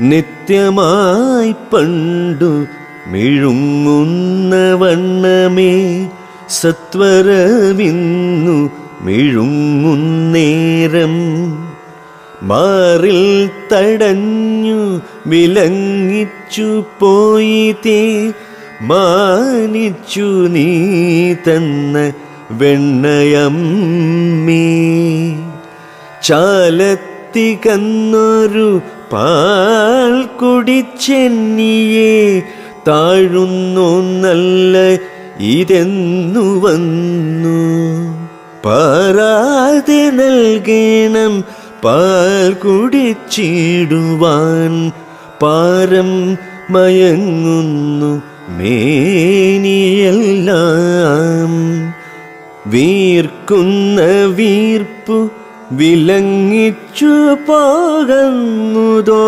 നിത്യമായി പണ്ടു മിഴുങ്ങുന്ന വണ്ണമേ സത്വരമിന്നു മിഴുങ്ങുന്നേരം മാറിൽ തടഞ്ഞു വിലങ്ങിച്ചു പോയിതേ മാനിച്ചു നീ തന്ന വെണ്ണയമ്മേ ചാലത്തികന്നൊരു പാൽ കുടിച്ചെന്നിയെ താഴുന്നു നല്ല ഇതെന്നു വന്നു പാരാതെ നൽകണം പാൽ കുടിച്ചിടുവാൻ പാരം മയങ്ങുന്നു മേനിയെല്ലാം വീർക്കുന്ന വീർപ്പു വിലങ്ങിച്ചു പോകുന്നതോ